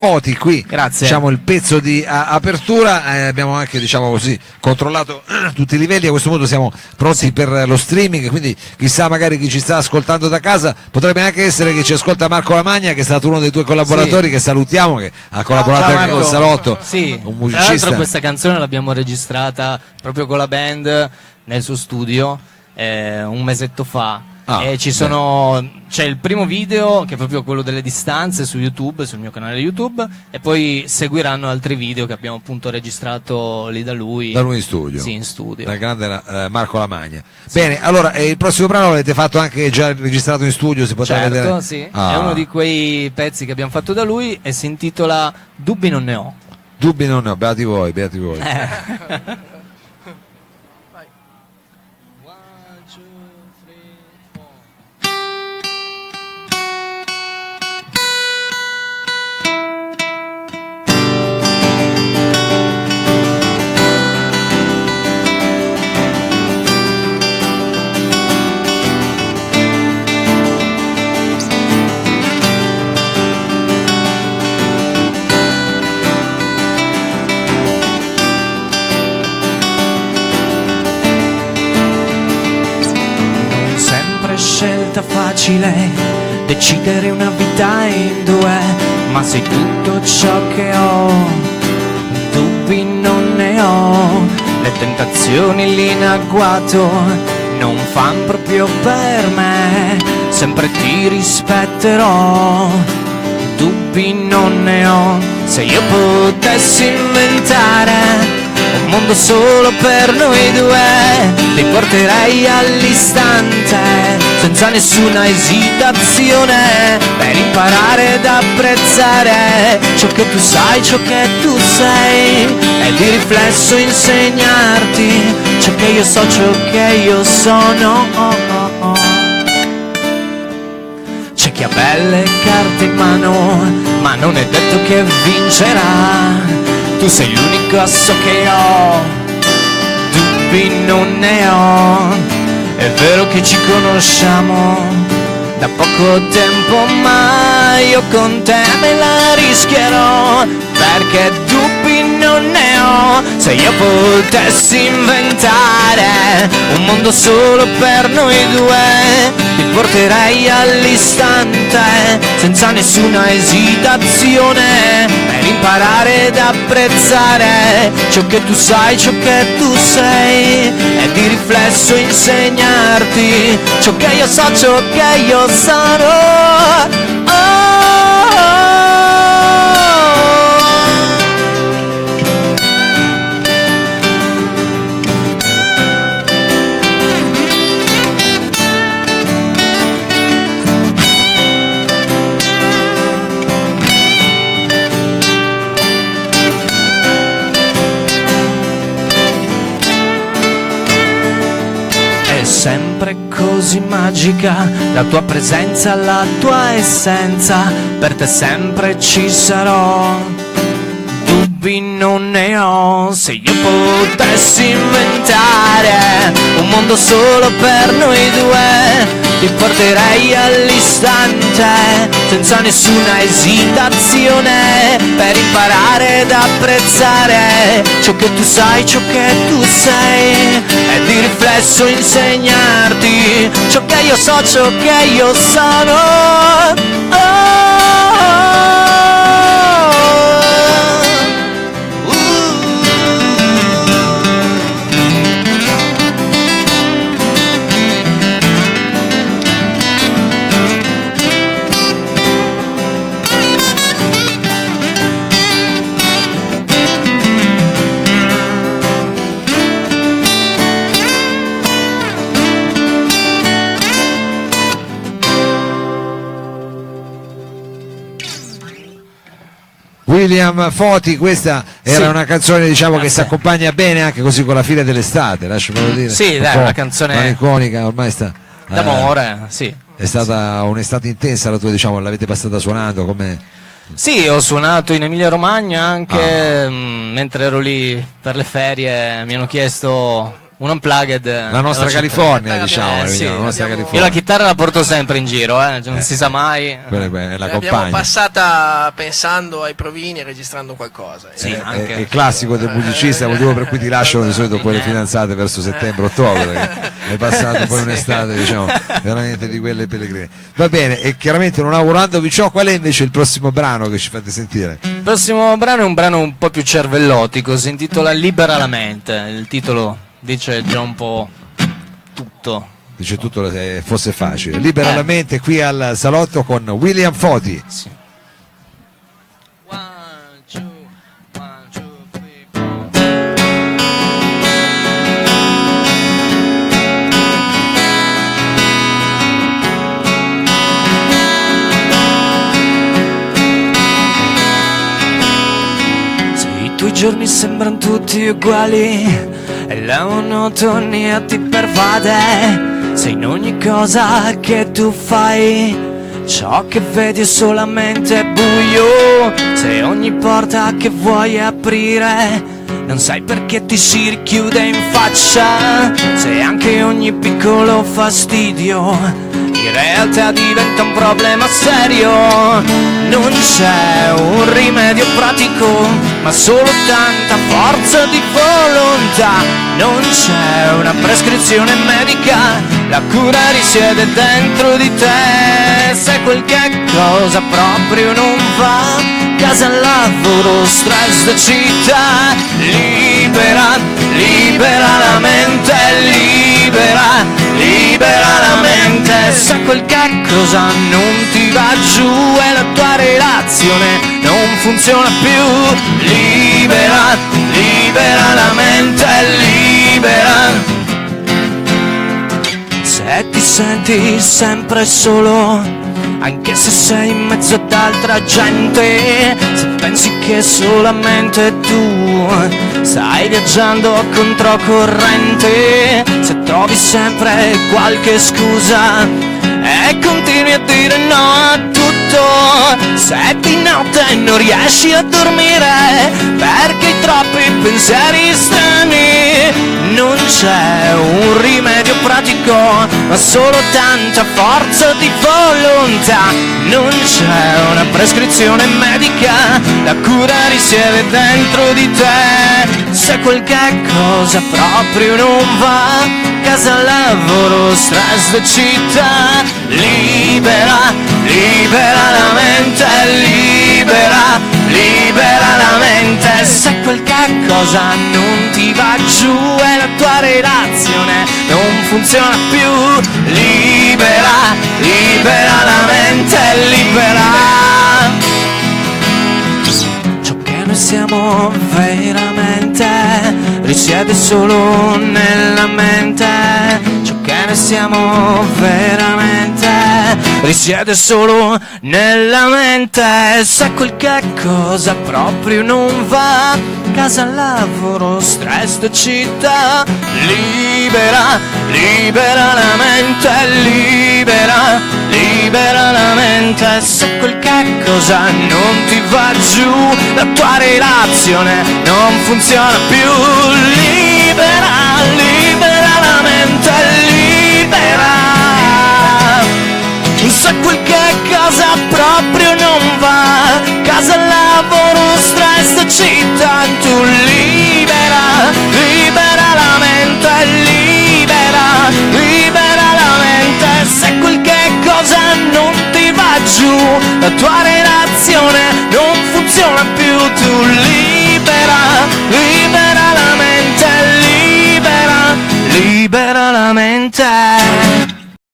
Foti qui. Grazie. Diciamo il pezzo di apertura, abbiamo anche diciamo così controllato tutti i livelli, a questo punto siamo pronti per lo streaming, quindi chissà magari chi ci sta ascoltando da casa, potrebbe anche essere che ci ascolta Marco Lamagna, che è stato uno dei tuoi collaboratori, che salutiamo, che ha collaborato anche con Salotto, sì. un Tra musicista. l'altro questa canzone l'abbiamo registrata proprio con la band nel suo studio un mesetto fa. E c'è il primo video che è proprio quello delle distanze su YouTube, sul mio canale YouTube, e poi seguiranno altri video che abbiamo appunto registrato lì da lui in studio. Sì, in studio. Dal grande Marco Lamagna. Sì. Bene, allora il prossimo brano l'avete fatto anche già registrato in studio, si potrà vedere? Sì. È uno di quei pezzi che abbiamo fatto da lui e si intitola Dubbi non ne ho. Dubbi non ne ho, beati voi. Scelta facile decidere una vita in due, ma sei tutto ciò che ho, dubbi non ne ho, le tentazioni lì in agguato non fan proprio per me, sempre ti rispetterò, dubbi non ne ho, se io potessi inventare un mondo solo per noi due, li porterei all'istante, senza nessuna esitazione, per imparare ad apprezzare ciò che tu sai, ciò che tu sei, e di riflesso insegnarti ciò che io so, ciò che io sono. C'è chi ha belle carte in mano, ma non è detto che vincerà. Tu sei l'unico asso che ho, dubbi non ne ho, è vero che ci conosciamo da poco tempo, ma io con te me la rischierò, perché dubbi non ne ho, se io potessi inventare un mondo solo per noi due, ti porterei all'istante, senza nessuna esitazione, per imparare ad apprezzare ciò che tu sai, ciò che tu sei, e di riflesso insegnarti ciò che io so, ciò che io sono. Sempre così magica la tua presenza, la tua essenza, per te sempre ci sarò, dubbi non ne ho, se io potessi inventare un mondo solo per noi due, ti porterei all'istante, senza nessuna esitazione, per imparare ad apprezzare ciò che tu sai, ciò che tu sei, e di riflesso insegnarti ciò che io so, ciò che io sono. William Foti, questa era una canzone diciamo che si accompagna bene anche così con la fine dell'estate, lasciamelo dire. Sì, dai, una canzone iconica, ormai sta d'amore, sì. È stata un'estate intensa la tua, diciamo, l'avete passata suonando come. Sì, ho suonato in Emilia Romagna anche mentre ero lì per le ferie, mi hanno chiesto un unplugged. La nostra California, diciamo. Sì. La nostra California. Io la chitarra la porto sempre in giro, non si sa mai. Quella è la L'abbiamo compagna. passata pensando ai provini e registrando qualcosa. Sì, È il classico del musicista, motivo per cui ti lasciano di solito poi le fidanzate verso settembre-ottobre, perché hai passato poi un'estate, diciamo, veramente di quelle pellegrine. Va bene, e chiaramente non augurandovi ciò, qual è invece il prossimo brano che ci fate sentire? Il prossimo brano è un brano un po' più cervellotico, si intitola Libera la mente. Il titolo dice già un po' tutto. Dice tutto se fosse facile. Libera la mente qui al salotto con William Foti. Sì. I tuoi giorni sembrano tutti uguali e la monotonia ti pervade. Se in ogni cosa che tu fai ciò che vedi è solamente buio, se ogni porta che vuoi aprire non sai perché ti si richiude in faccia, se anche ogni piccolo fastidio in realtà diventa un problema serio. Non c'è un rimedio pratico, ma solo tanta forza di volontà. Non c'è una prescrizione medica, la cura risiede dentro di te. Se qualche cosa proprio non va, casa, lavoro, stress da città, libera, libera la mente, libera, libera la mente. Se qualche cosa non ti va giù e la tua relazione non funziona più, libera, libera la mente, libera. Se ti senti sempre solo, anche se sei in mezzo ad altra gente, se pensi che solamente tu stai viaggiando a controcorrente, se trovi sempre qualche scusa e continui a dire no a tutto, se di notte non riesci a dormire perché hai troppi pensieri strani, non c'è un rimedio pratico, ma solo tanta forza di volontà. Non c'è una prescrizione medica, la cura risiede dentro di te. Se qualche cosa proprio non va, casa, lavoro, stress da città, libera, libera la mente, libera, libera la mente. Se qualche cosa non ti va giù e la tua relazione non funziona più, libera, libera la mente, libera. Ciò che noi siamo veramente risiede solo nella mente. Ciò che noi siamo veramente risiede solo nella mente. Se qualche cosa proprio non va, casa, lavoro, stress da città, libera, libera la mente, libera, libera la mente. Se qualche cosa non ti va giù, la tua relazione non funziona più, libera, libera la mente, libera. Se qualche cosa proprio non va, casa, lavoro, stress da città, tu libera, libera la mente, libera, libera la mente. Se qualche cosa non ti va giù, la tua relazione non funziona più, tu libera, libera la mente, libera, libera la mente.